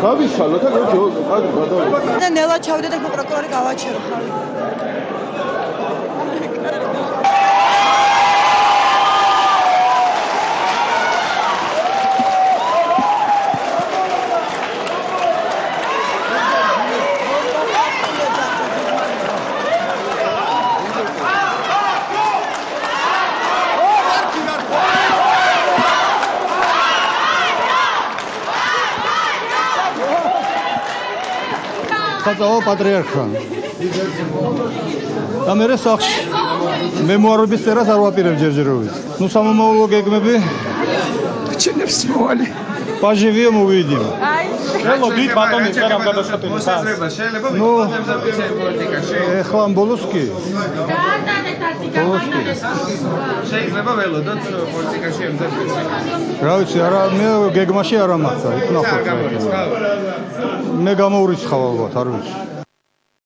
გავიშალოთ და გადავიდეთ. და ნელა ჩავიდა და პროკურორი გავაჩერო. Ხაწაო პატრიარქა. და მე სახში მემუარების წერას არ ვაპირებ ჯერჯერობით. ნუ სამომავლო გეგმები ჩენებს მოვალი. პაჟივიო მოვიდი. ელო დიდ ბატონებს არ ამ გადასხადების შეიძლება ვიქნებდეს პოლიტიკაში. ეხლა ბოლოს კი. შეიძლება ველოდოთ პოლიტიკაში ემზადდეს. რა ვიცი, არა მე გეგმაში არ ამახსა, იქ ნახოთ. მე გამოურიცხავ ალბათ, არ ვიცი.